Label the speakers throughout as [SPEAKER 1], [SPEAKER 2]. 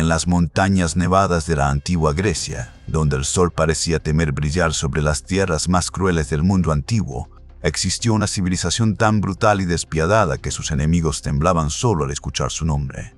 [SPEAKER 1] En las montañas nevadas de la antigua Grecia, donde el sol parecía temer brillar sobre las tierras más crueles del mundo antiguo, existió una civilización tan brutal y despiadada que sus enemigos temblaban solo al escuchar su nombre.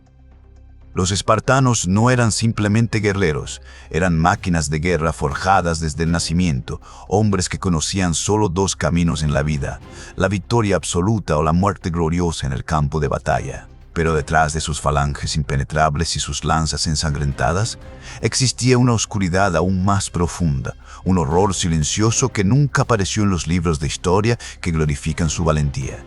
[SPEAKER 1] Los espartanos no eran simplemente guerreros, eran máquinas de guerra forjadas desde el nacimiento, hombres que conocían solo dos caminos en la vida, la victoria absoluta o la muerte gloriosa en el campo de batalla. Pero detrás de sus falanges impenetrables y sus lanzas ensangrentadas, existía una oscuridad aún más profunda, un horror silencioso que nunca apareció en los libros de historia que glorifican su valentía.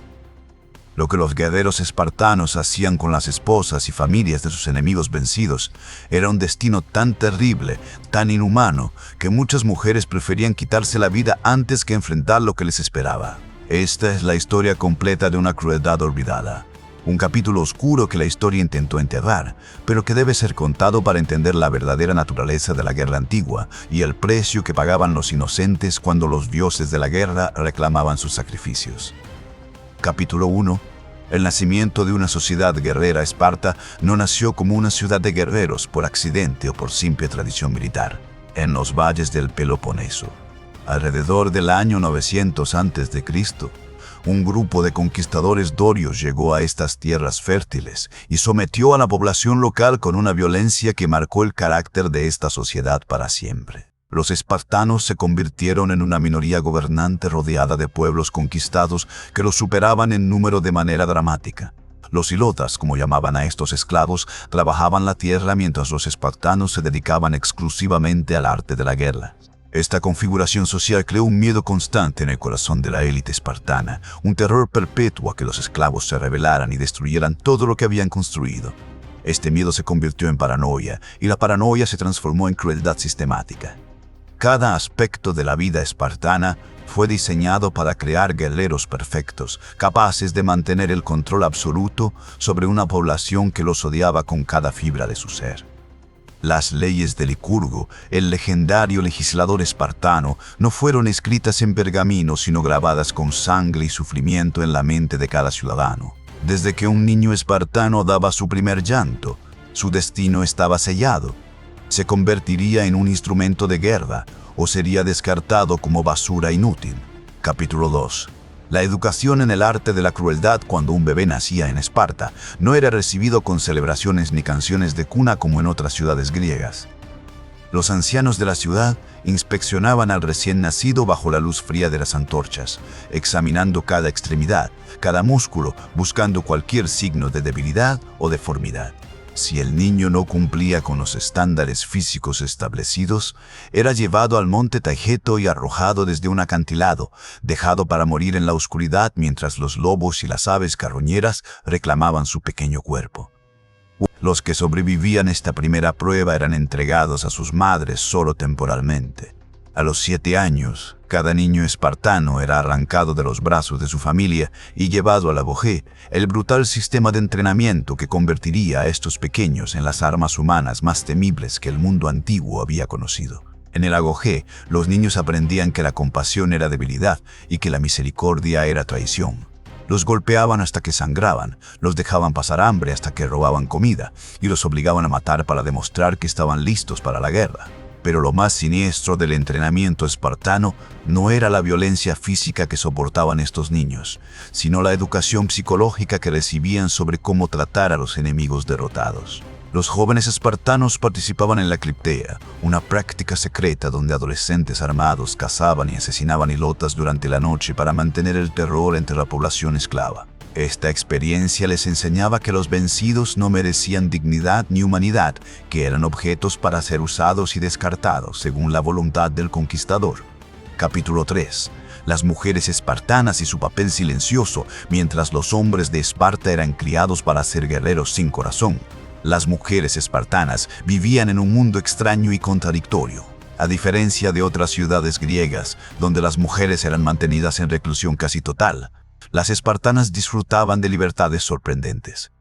[SPEAKER 1] Lo que los guerreros espartanos hacían con las esposas y familias de sus enemigos vencidos era un destino tan terrible, tan inhumano, que muchas mujeres preferían quitarse la vida antes que enfrentar lo que les esperaba. Esta es la historia completa de una crueldad olvidada. Un capítulo oscuro que la historia intentó enterrar, pero que debe ser contado para entender la verdadera naturaleza de la guerra antigua y el precio que pagaban los inocentes cuando los dioses de la guerra reclamaban sus sacrificios. Capítulo 1. El nacimiento de una sociedad guerrera. Esparta no nació como una ciudad de guerreros por accidente o por simple tradición militar. En los valles del Peloponeso, alrededor del año 900 a.C., un grupo de conquistadores dorios llegó a estas tierras fértiles y sometió a la población local con una violencia que marcó el carácter de esta sociedad para siempre. Los espartanos se convirtieron en una minoría gobernante rodeada de pueblos conquistados que los superaban en número de manera dramática. Los ilotas, como llamaban a estos esclavos, trabajaban la tierra mientras los espartanos se dedicaban exclusivamente al arte de la guerra. Esta configuración social creó un miedo constante en el corazón de la élite espartana, un terror perpetuo a que los esclavos se rebelaran y destruyeran todo lo que habían construido. Este miedo se convirtió en paranoia, y la paranoia se transformó en crueldad sistemática. Cada aspecto de la vida espartana fue diseñado para crear guerreros perfectos, capaces de mantener el control absoluto sobre una población que los odiaba con cada fibra de su ser. Las leyes de Licurgo, el legendario legislador espartano, no fueron escritas en pergamino, sino grabadas con sangre y sufrimiento en la mente de cada ciudadano. Desde que un niño espartano daba su primer llanto, su destino estaba sellado. Se convertiría en un instrumento de guerra o sería descartado como basura inútil. Capítulo 2. La educación en el arte de la crueldad. Cuando un bebé nacía en Esparta, no era recibido con celebraciones ni canciones de cuna como en otras ciudades griegas. Los ancianos de la ciudad inspeccionaban al recién nacido bajo la luz fría de las antorchas, examinando cada extremidad, cada músculo, buscando cualquier signo de debilidad o deformidad. Si el niño no cumplía con los estándares físicos establecidos, era llevado al monte Taygeto y arrojado desde un acantilado, dejado para morir en la oscuridad mientras los lobos y las aves carroñeras reclamaban su pequeño cuerpo. Los que sobrevivían esta primera prueba eran entregados a sus madres solo temporalmente. A los 7 años, cada niño espartano era arrancado de los brazos de su familia y llevado al apogeo, el brutal sistema de entrenamiento que convertiría a estos pequeños en las armas humanas más temibles que el mundo antiguo había conocido. En el apogeo, los niños aprendían que la compasión era debilidad y que la misericordia era traición. Los golpeaban hasta que sangraban, los dejaban pasar hambre hasta que robaban comida y los obligaban a matar para demostrar que estaban listos para la guerra. Pero lo más siniestro del entrenamiento espartano no era la violencia física que soportaban estos niños, sino la educación psicológica que recibían sobre cómo tratar a los enemigos derrotados. Los jóvenes espartanos participaban en la cripteia, una práctica secreta donde adolescentes armados cazaban y asesinaban ilotas durante la noche para mantener el terror entre la población esclava. Esta experiencia les enseñaba que los vencidos no merecían dignidad ni humanidad, que eran objetos para ser usados y descartados según la voluntad del conquistador. Capítulo 3. Las mujeres espartanas y su papel silencioso, mientras los hombres de Esparta eran criados para ser guerreros sin corazón. Las mujeres espartanas vivían en un mundo extraño y contradictorio. A diferencia de otras ciudades griegas, donde las mujeres eran mantenidas en reclusión casi total, las espartanas disfrutaban de libertades sorprendentes.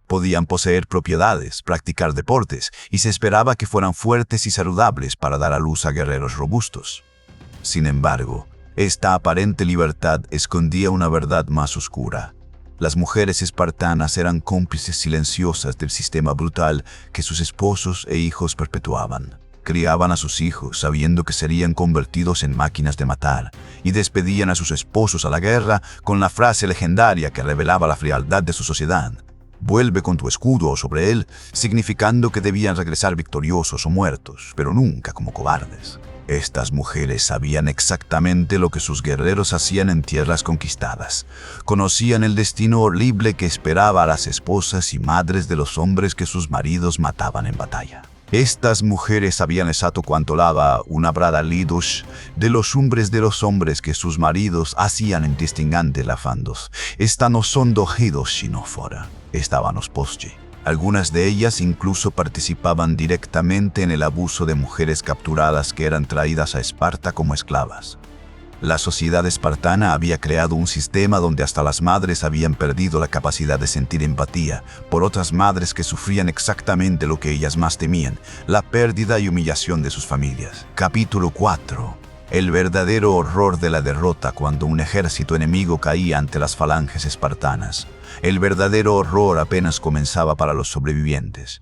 [SPEAKER 1] Podían poseer propiedades, practicar deportes, y se esperaba que fueran fuertes y saludables para dar a luz a guerreros robustos. Sin embargo, esta aparente libertad escondía una verdad más oscura. Las mujeres espartanas eran cómplices silenciosas del sistema brutal que sus esposos e hijos perpetuaban. Criaban a sus hijos sabiendo que serían convertidos en máquinas de matar y despedían a sus esposos a la guerra con la frase legendaria que revelaba la frialdad de su sociedad: «Vuelve con tu escudo sobre él», significando que debían regresar victoriosos o muertos, pero nunca como cobardes. Estas mujeres sabían exactamente lo que sus guerreros hacían en tierras conquistadas. Conocían el destino horrible que esperaba a las esposas y madres de los hombres que sus maridos mataban en batalla. Estas mujeres sabían exacto cuánto lava una brada lidos de los hombres que sus maridos hacían en distingante lafandos. Esta no son dojidos sino fora. Estaban os posche. Algunas de ellas incluso participaban directamente en el abuso de mujeres capturadas que eran traídas a Esparta como esclavas. La sociedad espartana había creado un sistema donde hasta las madres habían perdido la capacidad de sentir empatía por otras madres que sufrían exactamente lo que ellas más temían: la pérdida y humillación de sus familias. Capítulo 4. El verdadero horror de la derrota cuando un ejército enemigo caía ante las falanges espartanas. El verdadero horror apenas comenzaba para los sobrevivientes.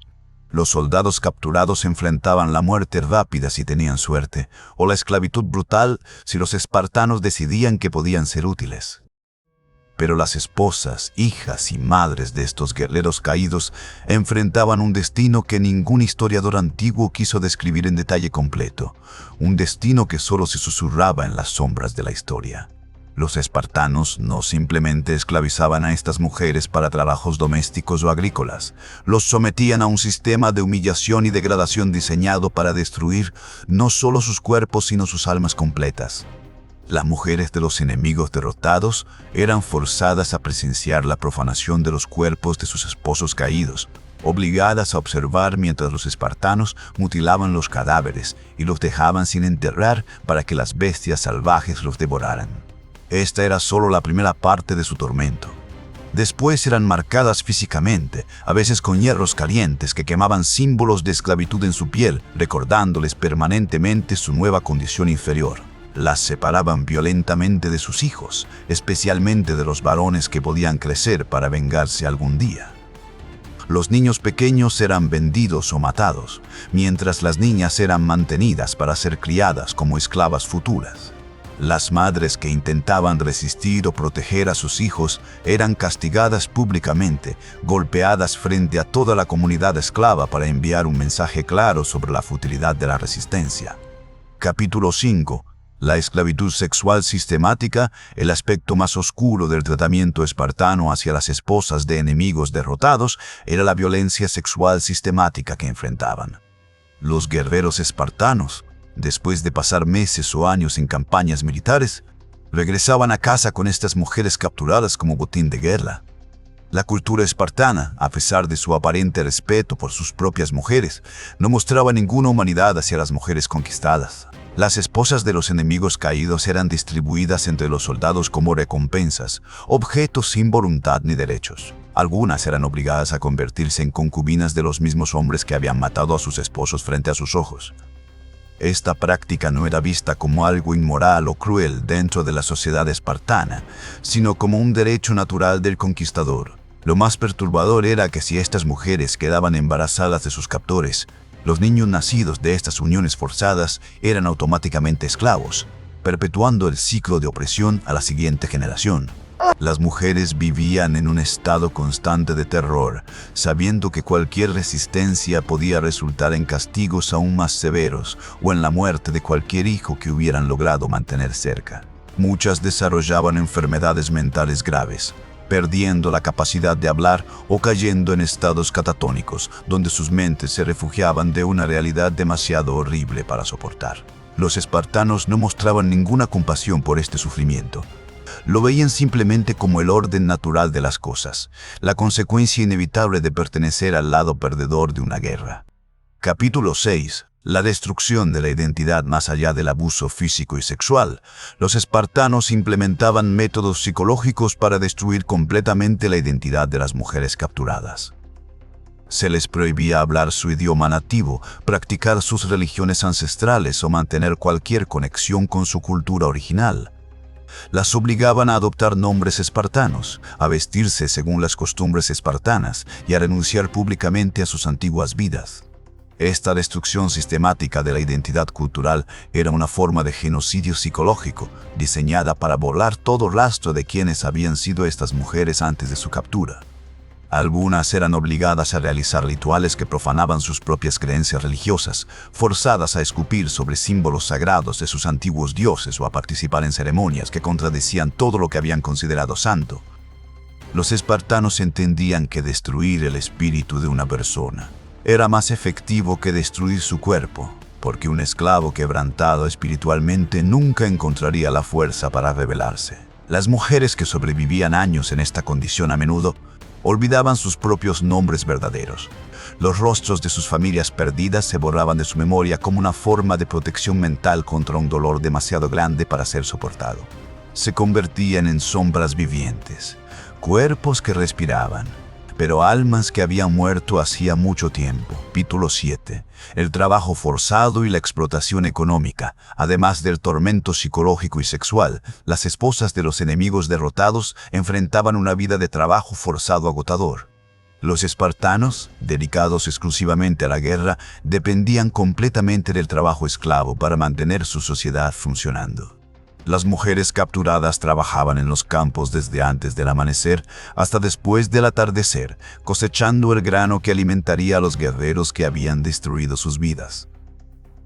[SPEAKER 1] Los soldados capturados enfrentaban la muerte rápida si tenían suerte, o la esclavitud brutal si los espartanos decidían que podían ser útiles. Pero las esposas, hijas y madres de estos guerreros caídos enfrentaban un destino que ningún historiador antiguo quiso describir en detalle completo, un destino que solo se susurraba en las sombras de la historia. Los espartanos no simplemente esclavizaban a estas mujeres para trabajos domésticos o agrícolas, los sometían a un sistema de humillación y degradación diseñado para destruir no solo sus cuerpos sino sus almas completas. Las mujeres de los enemigos derrotados eran forzadas a presenciar la profanación de los cuerpos de sus esposos caídos, obligadas a observar mientras los espartanos mutilaban los cadáveres y los dejaban sin enterrar para que las bestias salvajes los devoraran. Esta era solo la primera parte de su tormento. Después eran marcadas físicamente, a veces con hierros calientes que quemaban símbolos de esclavitud en su piel, recordándoles permanentemente su nueva condición inferior. Las separaban violentamente de sus hijos, especialmente de los varones que podían crecer para vengarse algún día. Los niños pequeños eran vendidos o matados, mientras las niñas eran mantenidas para ser criadas como esclavas futuras. Las madres que intentaban resistir o proteger a sus hijos eran castigadas públicamente, golpeadas frente a toda la comunidad esclava para enviar un mensaje claro sobre la futilidad de la resistencia. Capítulo 5. La esclavitud sexual sistemática, el aspecto más oscuro del tratamiento espartano hacia las esposas de enemigos derrotados, era la violencia sexual sistemática que enfrentaban. Los guerreros espartanos, después de pasar meses o años en campañas militares, regresaban a casa con estas mujeres capturadas como botín de guerra. La cultura espartana, a pesar de su aparente respeto por sus propias mujeres, no mostraba ninguna humanidad hacia las mujeres conquistadas. Las esposas de los enemigos caídos eran distribuidas entre los soldados como recompensas, objetos sin voluntad ni derechos. Algunas eran obligadas a convertirse en concubinas de los mismos hombres que habían matado a sus esposos frente a sus ojos. Esta práctica no era vista como algo inmoral o cruel dentro de la sociedad espartana, sino como un derecho natural del conquistador. Lo más perturbador era que si estas mujeres quedaban embarazadas de sus captores, los niños nacidos de estas uniones forzadas eran automáticamente esclavos, perpetuando el ciclo de opresión a la siguiente generación. Las mujeres vivían en un estado constante de terror, sabiendo que cualquier resistencia podía resultar en castigos aún más severos o en la muerte de cualquier hijo que hubieran logrado mantener cerca. Muchas desarrollaban enfermedades mentales graves, perdiendo la capacidad de hablar o cayendo en estados catatónicos, donde sus mentes se refugiaban de una realidad demasiado horrible para soportar. Los espartanos no mostraban ninguna compasión por este sufrimiento. Lo veían simplemente como el orden natural de las cosas, la consecuencia inevitable de pertenecer al lado perdedor de una guerra. Capítulo 6. La destrucción de la identidad más allá del abuso físico y sexual. Los espartanos implementaban métodos psicológicos para destruir completamente la identidad de las mujeres capturadas. Se les prohibía hablar su idioma nativo, practicar sus religiones ancestrales o mantener cualquier conexión con su cultura original. Las obligaban a adoptar nombres espartanos, a vestirse según las costumbres espartanas y a renunciar públicamente a sus antiguas vidas. Esta destrucción sistemática de la identidad cultural era una forma de genocidio psicológico, diseñada para borrar todo rastro de quienes habían sido estas mujeres antes de su captura. Algunas eran obligadas a realizar rituales que profanaban sus propias creencias religiosas, forzadas a escupir sobre símbolos sagrados de sus antiguos dioses o a participar en ceremonias que contradecían todo lo que habían considerado santo. Los espartanos entendían que destruir el espíritu de una persona era más efectivo que destruir su cuerpo, porque un esclavo quebrantado espiritualmente nunca encontraría la fuerza para rebelarse. Las mujeres que sobrevivían años en esta condición a menudo olvidaban sus propios nombres verdaderos. Los rostros de sus familias perdidas se borraban de su memoria como una forma de protección mental contra un dolor demasiado grande para ser soportado. Se convertían en sombras vivientes, cuerpos que respiraban, pero almas que habían muerto hacía mucho tiempo. Capítulo 7. El trabajo forzado y la explotación económica. Además del tormento psicológico y sexual, las esposas de los enemigos derrotados enfrentaban una vida de trabajo forzado agotador. Los espartanos, dedicados exclusivamente a la guerra, dependían completamente del trabajo esclavo para mantener su sociedad funcionando. Las mujeres capturadas trabajaban en los campos desde antes del amanecer hasta después del atardecer, cosechando el grano que alimentaría a los guerreros que habían destruido sus vidas.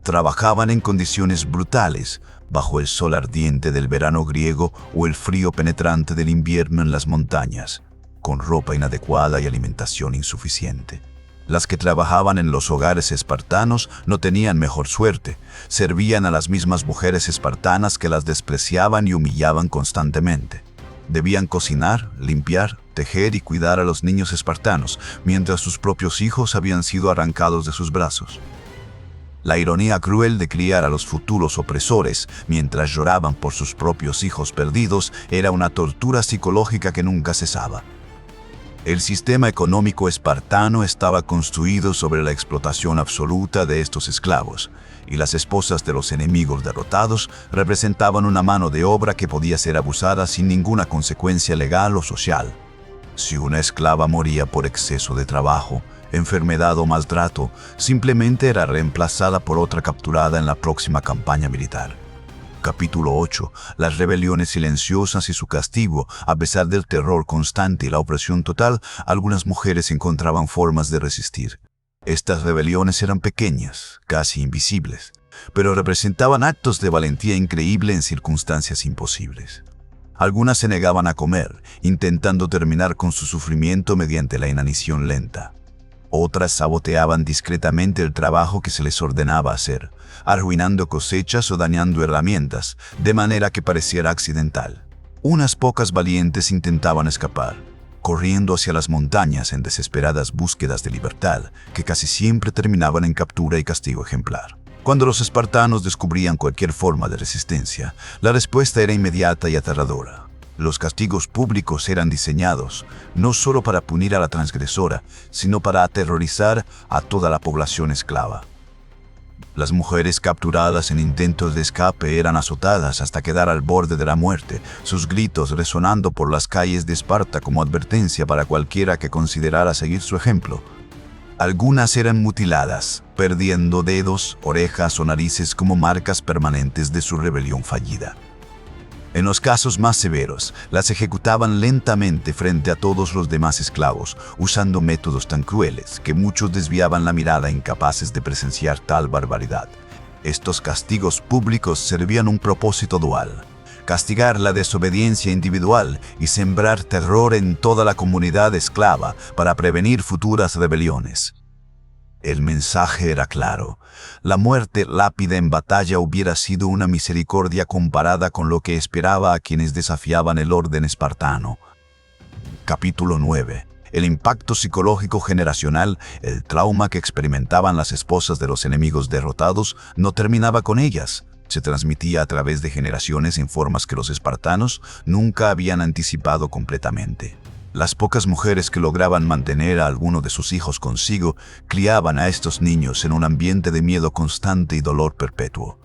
[SPEAKER 1] Trabajaban en condiciones brutales, bajo el sol ardiente del verano griego o el frío penetrante del invierno en las montañas, con ropa inadecuada y alimentación insuficiente. Las que trabajaban en los hogares espartanos no tenían mejor suerte. Servían a las mismas mujeres espartanas que las despreciaban y humillaban constantemente. Debían cocinar, limpiar, tejer y cuidar a los niños espartanos, mientras sus propios hijos habían sido arrancados de sus brazos. La ironía cruel de criar a los futuros opresores mientras lloraban por sus propios hijos perdidos era una tortura psicológica que nunca cesaba. El sistema económico espartano estaba construido sobre la explotación absoluta de estos esclavos, y las esposas de los enemigos derrotados representaban una mano de obra que podía ser abusada sin ninguna consecuencia legal o social. Si una esclava moría por exceso de trabajo, enfermedad o maltrato, simplemente era reemplazada por otra capturada en la próxima campaña militar. Capítulo 8. Las rebeliones silenciosas y su castigo. A pesar del terror constante y la opresión total, algunas mujeres encontraban formas de resistir. Estas rebeliones eran pequeñas, casi invisibles, pero representaban actos de valentía increíble en circunstancias imposibles. Algunas se negaban a comer, intentando terminar con su sufrimiento mediante la inanición lenta. Otras saboteaban discretamente el trabajo que se les ordenaba hacer, arruinando cosechas o dañando herramientas, de manera que pareciera accidental. Unas pocas valientes intentaban escapar, corriendo hacia las montañas en desesperadas búsquedas de libertad, que casi siempre terminaban en captura y castigo ejemplar. Cuando los espartanos descubrían cualquier forma de resistencia, la respuesta era inmediata y aterradora. Los castigos públicos eran diseñados no solo para punir a la transgresora, sino para aterrorizar a toda la población esclava. Las mujeres capturadas en intentos de escape eran azotadas hasta quedar al borde de la muerte, sus gritos resonando por las calles de Esparta como advertencia para cualquiera que considerara seguir su ejemplo. Algunas eran mutiladas, perdiendo dedos, orejas o narices como marcas permanentes de su rebelión fallida. En los casos más severos, las ejecutaban lentamente frente a todos los demás esclavos, usando métodos tan crueles que muchos desviaban la mirada incapaces de presenciar tal barbaridad. Estos castigos públicos servían un propósito dual: castigar la desobediencia individual y sembrar terror en toda la comunidad esclava para prevenir futuras rebeliones. El mensaje era claro: la muerte rápida en batalla hubiera sido una misericordia comparada con lo que esperaba a quienes desafiaban el orden espartano. Capítulo 9. El impacto psicológico generacional, el trauma que experimentaban las esposas de los enemigos derrotados, no terminaba con ellas. Se transmitía a través de generaciones en formas que los espartanos nunca habían anticipado completamente. Las pocas mujeres que lograban mantener a alguno de sus hijos consigo criaban a estos niños en un ambiente de miedo constante y dolor perpetuo.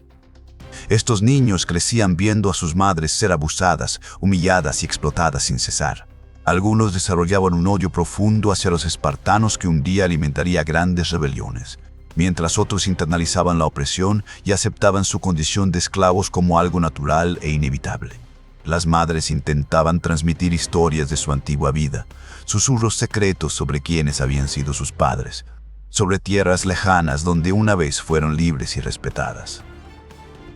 [SPEAKER 1] Estos niños crecían viendo a sus madres ser abusadas, humilladas y explotadas sin cesar. Algunos desarrollaban un odio profundo hacia los espartanos que un día alimentaría grandes rebeliones, mientras otros internalizaban la opresión y aceptaban su condición de esclavos como algo natural e inevitable. Las madres intentaban transmitir historias de su antigua vida, susurros secretos sobre quiénes habían sido sus padres, sobre tierras lejanas donde una vez fueron libres y respetadas.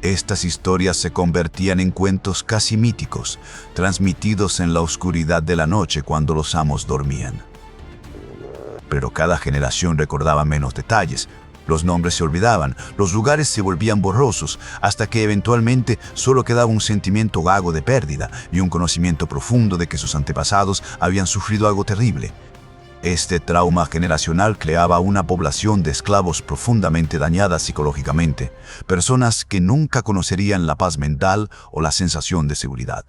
[SPEAKER 1] Estas historias se convertían en cuentos casi míticos, transmitidos en la oscuridad de la noche cuando los amos dormían. Pero cada generación recordaba menos detalles. Los nombres se olvidaban, los lugares se volvían borrosos, hasta que eventualmente solo quedaba un sentimiento vago de pérdida y un conocimiento profundo de que sus antepasados habían sufrido algo terrible. Este trauma generacional creaba una población de esclavos profundamente dañada psicológicamente, personas que nunca conocerían la paz mental o la sensación de seguridad.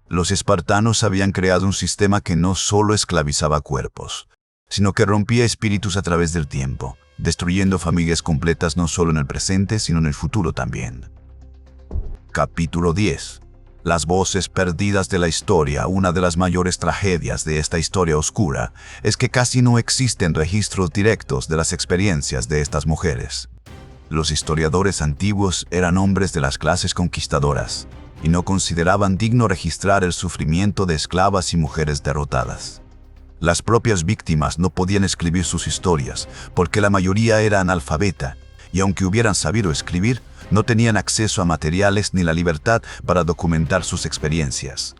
[SPEAKER 1] Los espartanos habían creado un sistema que no solo esclavizaba cuerpos, sino que rompía espíritus a través del tiempo, destruyendo familias completas no solo en el presente, sino en el futuro también. Capítulo 10. Las voces perdidas de la historia. Una de las mayores tragedias de esta historia oscura es que casi no existen registros directos de las experiencias de estas mujeres. Los historiadores antiguos eran hombres de las clases conquistadoras y no consideraban digno registrar el sufrimiento de esclavas y mujeres derrotadas. Las propias víctimas no podían escribir sus historias porque la mayoría era analfabeta y aunque hubieran sabido escribir, no tenían acceso a materiales ni la libertad para documentar sus experiencias.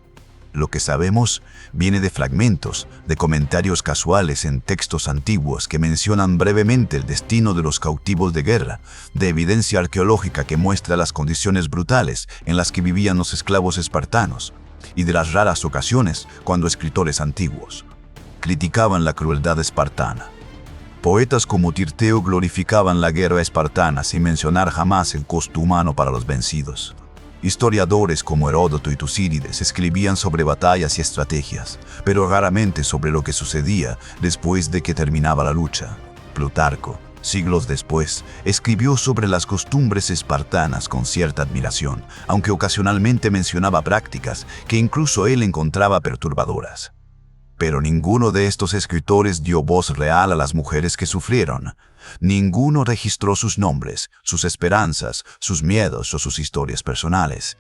[SPEAKER 1] Lo que sabemos viene de fragmentos, de comentarios casuales en textos antiguos que mencionan brevemente el destino de los cautivos de guerra, de evidencia arqueológica que muestra las condiciones brutales en las que vivían los esclavos espartanos, y de las raras ocasiones cuando escritores antiguos criticaban la crueldad espartana. Poetas como Tirteo glorificaban la guerra espartana sin mencionar jamás el costo humano para los vencidos. Historiadores como Heródoto y Tucídides escribían sobre batallas y estrategias, pero raramente sobre lo que sucedía después de que terminaba la lucha. Plutarco, siglos después, escribió sobre las costumbres espartanas con cierta admiración, aunque ocasionalmente mencionaba prácticas que incluso él encontraba perturbadoras. Pero ninguno de estos escritores dio voz real a las mujeres que sufrieron. Ninguno registró sus nombres, sus esperanzas, sus miedos o sus historias personales.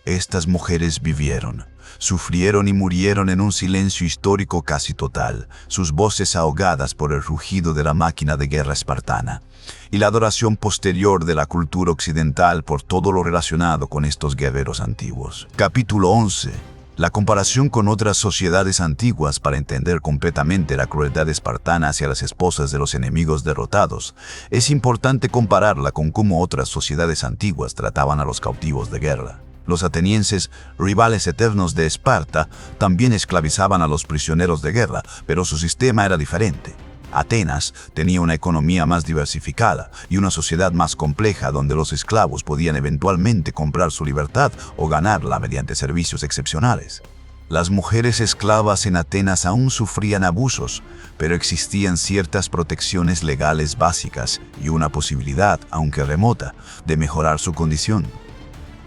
[SPEAKER 1] Estas mujeres vivieron, sufrieron y murieron en un silencio histórico casi total, sus voces ahogadas por el rugido de la máquina de guerra espartana y la adoración posterior de la cultura occidental por todo lo relacionado con estos guerreros antiguos. Capítulo 11. La comparación con otras sociedades antiguas para entender completamente la crueldad espartana hacia las esposas de los enemigos derrotados. Es importante compararla con cómo otras sociedades antiguas trataban a los cautivos de guerra. Los atenienses, rivales eternos de Esparta, también esclavizaban a los prisioneros de guerra, pero su sistema era diferente. Atenas tenía una economía más diversificada y una sociedad más compleja donde los esclavos podían eventualmente comprar su libertad o ganarla mediante servicios excepcionales. Las mujeres esclavas en Atenas aún sufrían abusos, pero existían ciertas protecciones legales básicas y una posibilidad, aunque remota, de mejorar su condición.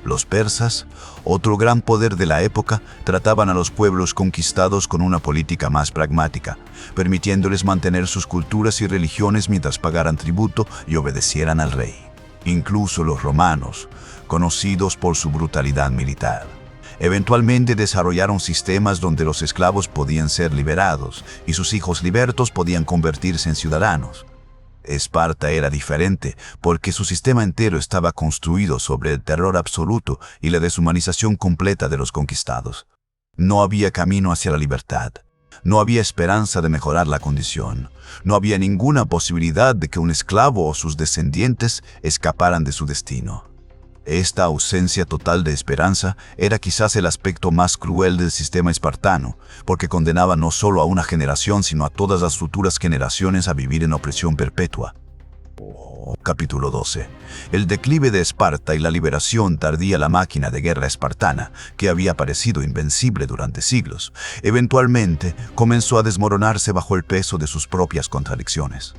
[SPEAKER 1] Los persas, otro gran poder de la época, trataban a los pueblos conquistados con una política más pragmática, permitiéndoles mantener sus culturas y religiones mientras pagaran tributo y obedecieran al rey. Incluso los romanos, conocidos por su brutalidad militar, eventualmente desarrollaron sistemas donde los esclavos podían ser liberados y sus hijos libertos podían convertirse en ciudadanos. Esparta era diferente porque su sistema entero estaba construido sobre el terror absoluto y la deshumanización completa de los conquistados. No había camino hacia la libertad. No había esperanza de mejorar la condición. No había ninguna posibilidad de que un esclavo o sus descendientes escaparan de su destino. Esta ausencia total de esperanza era quizás el aspecto más cruel del sistema espartano, porque condenaba no solo a una generación, sino a todas las futuras generaciones a vivir en opresión perpetua. Capítulo 12. El declive de Esparta y la liberación tardía. La máquina de guerra espartana, que había parecido invencible durante siglos, eventualmente comenzó a desmoronarse bajo el peso de sus propias contradicciones.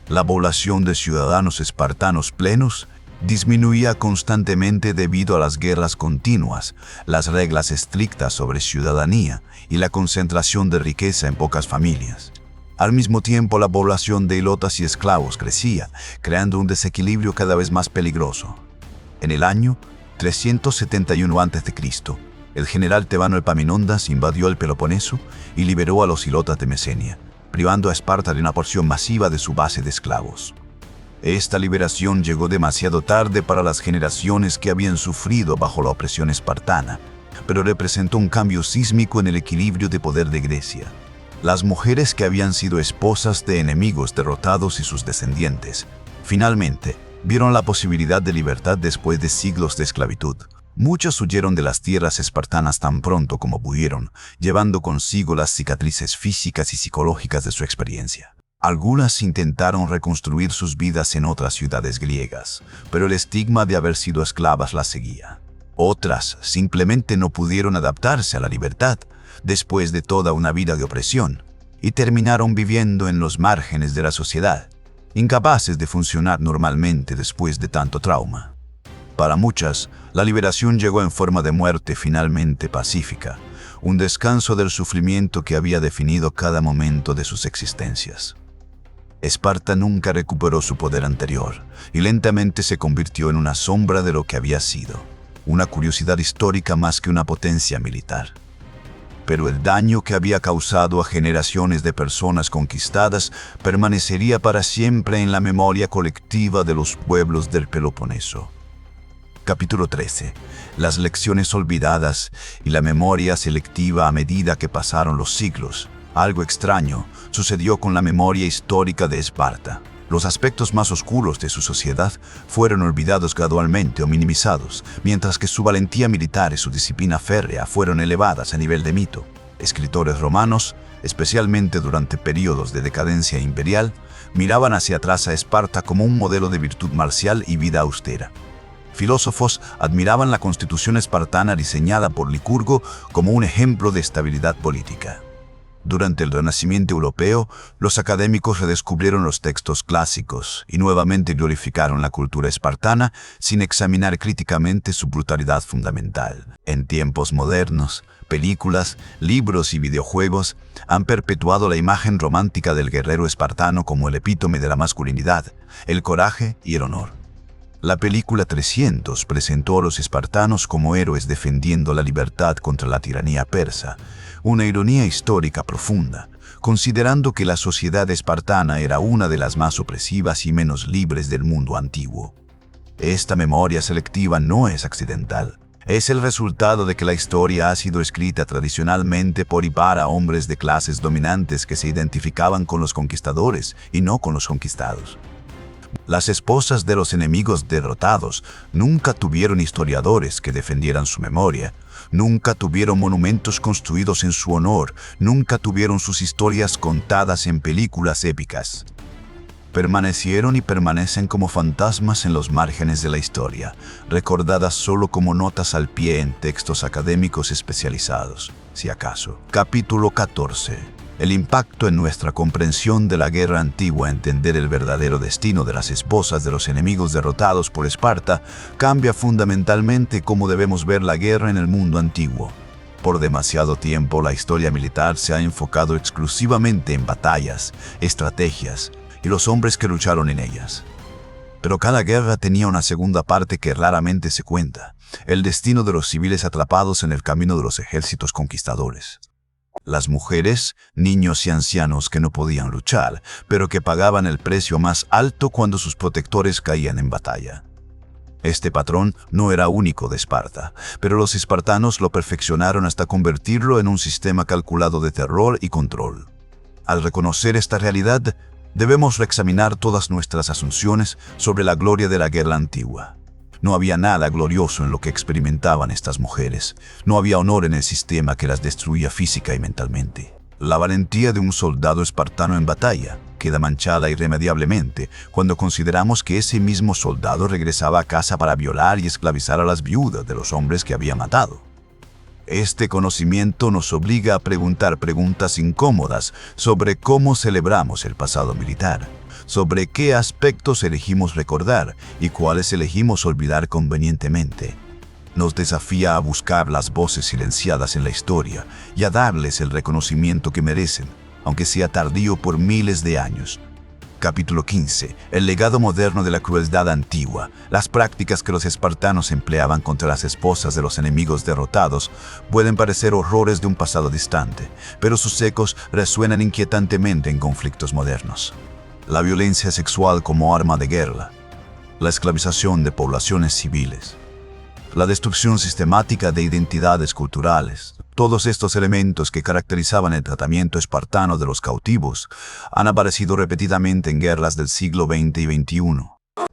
[SPEAKER 1] La población de ciudadanos espartanos plenos disminuía constantemente debido a las guerras continuas, las reglas estrictas sobre ciudadanía y la concentración de riqueza en pocas familias. Al mismo tiempo, la población de ilotas y esclavos crecía, creando un desequilibrio cada vez más peligroso. En el año 371 a.C., el general tebano Epaminondas invadió el Peloponeso y liberó a los ilotas de Mesenia, privando a Esparta de una porción masiva de su base de esclavos. Esta liberación llegó demasiado tarde para las generaciones que habían sufrido bajo la opresión espartana, pero representó un cambio sísmico en el equilibrio de poder de Grecia. Las mujeres que habían sido esposas de enemigos derrotados y sus descendientes, finalmente vieron la posibilidad de libertad después de siglos de esclavitud. Muchos huyeron de las tierras espartanas tan pronto como pudieron, llevando consigo las cicatrices físicas y psicológicas de su experiencia. Algunas intentaron reconstruir sus vidas en otras ciudades griegas, pero el estigma de haber sido esclavas las seguía. Otras simplemente no pudieron adaptarse a la libertad después de toda una vida de opresión y terminaron viviendo en los márgenes de la sociedad, incapaces de funcionar normalmente después de tanto trauma. Para muchas, la liberación llegó en forma de muerte finalmente pacífica, un descanso del sufrimiento que había definido cada momento de sus existencias. Esparta nunca recuperó su poder anterior y lentamente se convirtió en una sombra de lo que había sido, una curiosidad histórica más que una potencia militar. Pero el daño que había causado a generaciones de personas conquistadas permanecería para siempre en la memoria colectiva de los pueblos del Peloponeso. Capítulo 13. Las lecciones olvidadas y la memoria selectiva a medida que pasaron los siglos. Algo extraño sucedió con la memoria histórica de Esparta. Los aspectos más oscuros de su sociedad fueron olvidados gradualmente o minimizados, mientras que su valentía militar y su disciplina férrea fueron elevadas a nivel de mito. Escritores romanos, especialmente durante periodos de decadencia imperial, miraban hacia atrás a Esparta como un modelo de virtud marcial y vida austera. Filósofos admiraban la constitución espartana diseñada por Licurgo como un ejemplo de estabilidad política. Durante el Renacimiento europeo, los académicos redescubrieron los textos clásicos y nuevamente glorificaron la cultura espartana sin examinar críticamente su brutalidad fundamental. En tiempos modernos, películas, libros y videojuegos han perpetuado la imagen romántica del guerrero espartano como el epítome de la masculinidad, el coraje y el honor. La película 300 presentó a los espartanos como héroes defendiendo la libertad contra la tiranía persa, una ironía histórica profunda, considerando que la sociedad espartana era una de las más opresivas y menos libres del mundo antiguo. Esta memoria selectiva no es accidental. Es el resultado de que la historia ha sido escrita tradicionalmente por y para hombres de clases dominantes que se identificaban con los conquistadores y no con los conquistados. Las esposas de los enemigos derrotados nunca tuvieron historiadores que defendieran su memoria, nunca tuvieron monumentos construidos en su honor, nunca tuvieron sus historias contadas en películas épicas. Permanecieron y permanecen como fantasmas en los márgenes de la historia, recordadas solo como notas al pie en textos académicos especializados, si acaso. Capítulo 14. El impacto en nuestra comprensión de la guerra antigua, entender el verdadero destino de las esposas de los enemigos derrotados por Esparta, cambia fundamentalmente cómo debemos ver la guerra en el mundo antiguo. Por demasiado tiempo, la historia militar se ha enfocado exclusivamente en batallas, estrategias y los hombres que lucharon en ellas. Pero cada guerra tenía una segunda parte que raramente se cuenta, el destino de los civiles atrapados en el camino de los ejércitos conquistadores. Las mujeres, niños y ancianos que no podían luchar, pero que pagaban el precio más alto cuando sus protectores caían en batalla. Este patrón no era único de Esparta, pero los espartanos lo perfeccionaron hasta convertirlo en un sistema calculado de terror y control. Al reconocer esta realidad, debemos reexaminar todas nuestras asunciones sobre la gloria de la guerra antigua. No había nada glorioso en lo que experimentaban estas mujeres. No había honor en el sistema que las destruía física y mentalmente. La valentía de un soldado espartano en batalla queda manchada irremediablemente cuando consideramos que ese mismo soldado regresaba a casa para violar y esclavizar a las viudas de los hombres que había matado. Este conocimiento nos obliga a preguntar preguntas incómodas sobre cómo celebramos el pasado militar. sobre qué aspectos elegimos recordar y cuáles elegimos olvidar convenientemente. Nos desafía a buscar las voces silenciadas en la historia y a darles el reconocimiento que merecen, aunque sea tardío por miles de años. Capítulo 15. El legado moderno de la crueldad antigua. Las prácticas que los espartanos empleaban contra las esposas de los enemigos derrotados pueden parecer horrores de un pasado distante, pero sus ecos resuenan inquietantemente en conflictos modernos. La violencia sexual como arma de guerra, la esclavización de poblaciones civiles, la destrucción sistemática de identidades culturales. Todos estos elementos que caracterizaban el tratamiento espartano de los cautivos han aparecido repetidamente en guerras del siglo XX y XXI.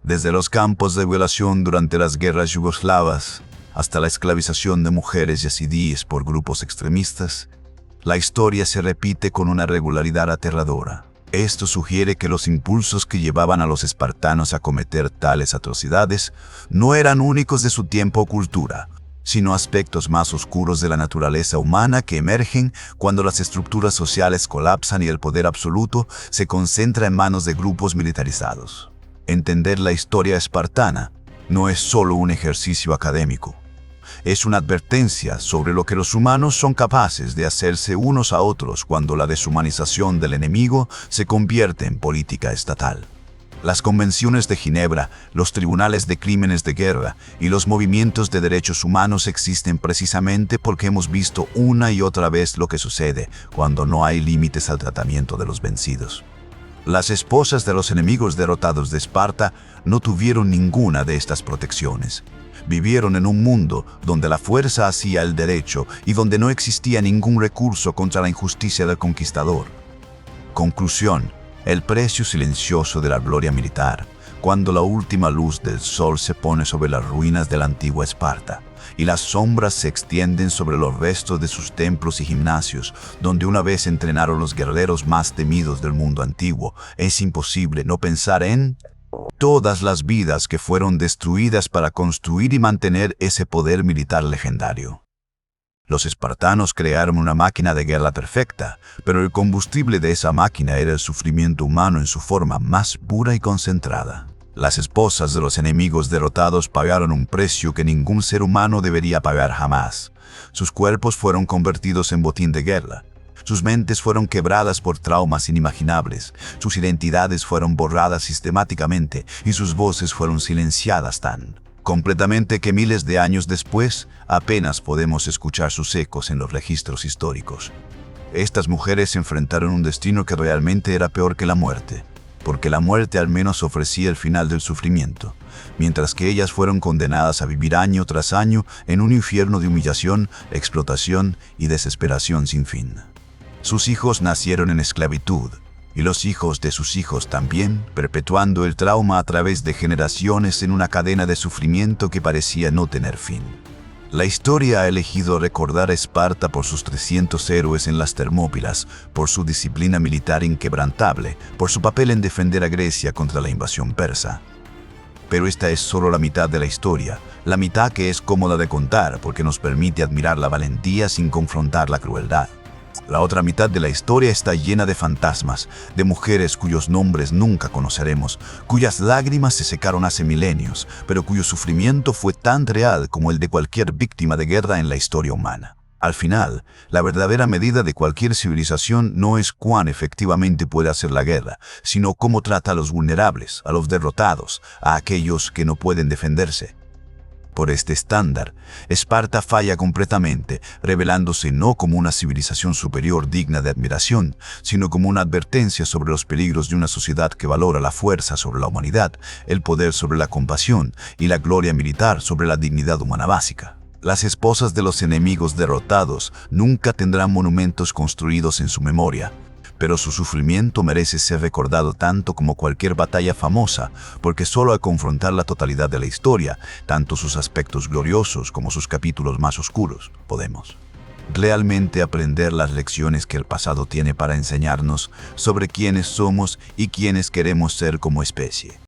[SPEAKER 1] Desde los campos de violación durante las guerras yugoslavas hasta la esclavización de mujeres yazidíes por grupos extremistas, la historia se repite con una regularidad aterradora. Esto sugiere que los impulsos que llevaban a los espartanos a cometer tales atrocidades no eran únicos de su tiempo o cultura, sino aspectos más oscuros de la naturaleza humana que emergen cuando las estructuras sociales colapsan y el poder absoluto se concentra en manos de grupos militarizados. Entender la historia espartana no es solo un ejercicio académico. Es una advertencia sobre lo que los humanos son capaces de hacerse unos a otros cuando la deshumanización del enemigo se convierte en política estatal. Las convenciones de Ginebra, los tribunales de crímenes de guerra y los movimientos de derechos humanos existen precisamente porque hemos visto una y otra vez lo que sucede cuando no hay límites al tratamiento de los vencidos. Las esposas de los enemigos derrotados de Esparta no tuvieron ninguna de estas protecciones. Vivieron en un mundo donde la fuerza hacía el derecho y donde no existía ningún recurso contra la injusticia del conquistador. Conclusión: el precio silencioso de la gloria militar, cuando la última luz del sol se pone sobre las ruinas de la antigua Esparta y las sombras se extienden sobre los restos de sus templos y gimnasios, donde una vez entrenaron los guerreros más temidos del mundo antiguo, es imposible no pensar en todas las vidas que fueron destruidas para construir y mantener ese poder militar legendario. Los espartanos crearon una máquina de guerra perfecta, pero el combustible de esa máquina era el sufrimiento humano en su forma más pura y concentrada. Las esposas de los enemigos derrotados pagaron un precio que ningún ser humano debería pagar jamás. Sus cuerpos fueron convertidos en botín de guerra. Sus mentes fueron quebradas por traumas inimaginables, sus identidades fueron borradas sistemáticamente y sus voces fueron silenciadas tan completamente que miles de años después apenas podemos escuchar sus ecos en los registros históricos. Estas mujeres enfrentaron un destino que realmente era peor que la muerte, porque la muerte al menos ofrecía el final del sufrimiento, mientras que ellas fueron condenadas a vivir año tras año en un infierno de humillación, explotación y desesperación sin fin. Sus hijos nacieron en esclavitud, y los hijos de sus hijos también, perpetuando el trauma a través de generaciones en una cadena de sufrimiento que parecía no tener fin. La historia ha elegido recordar a Esparta por sus 300 héroes en las Termópilas, por su disciplina militar inquebrantable, por su papel en defender a Grecia contra la invasión persa. Pero esta es solo la mitad de la historia, la mitad que es cómoda de contar porque nos permite admirar la valentía sin confrontar la crueldad. La otra mitad de la historia está llena de fantasmas, de mujeres cuyos nombres nunca conoceremos, cuyas lágrimas se secaron hace milenios, pero cuyo sufrimiento fue tan real como el de cualquier víctima de guerra en la historia humana. Al final, la verdadera medida de cualquier civilización no es cuán efectivamente puede hacer la guerra, sino cómo trata a los vulnerables, a los derrotados, a aquellos que no pueden defenderse. Por este estándar, Esparta falla completamente, revelándose no como una civilización superior digna de admiración, sino como una advertencia sobre los peligros de una sociedad que valora la fuerza sobre la humanidad, el poder sobre la compasión y la gloria militar sobre la dignidad humana básica. Las esposas de los enemigos derrotados nunca tendrán monumentos construidos en su memoria, pero su sufrimiento merece ser recordado tanto como cualquier batalla famosa, porque solo al confrontar la totalidad de la historia, tanto sus aspectos gloriosos como sus capítulos más oscuros, podemos realmente aprender las lecciones que el pasado tiene para enseñarnos sobre quiénes somos y quiénes queremos ser como especie.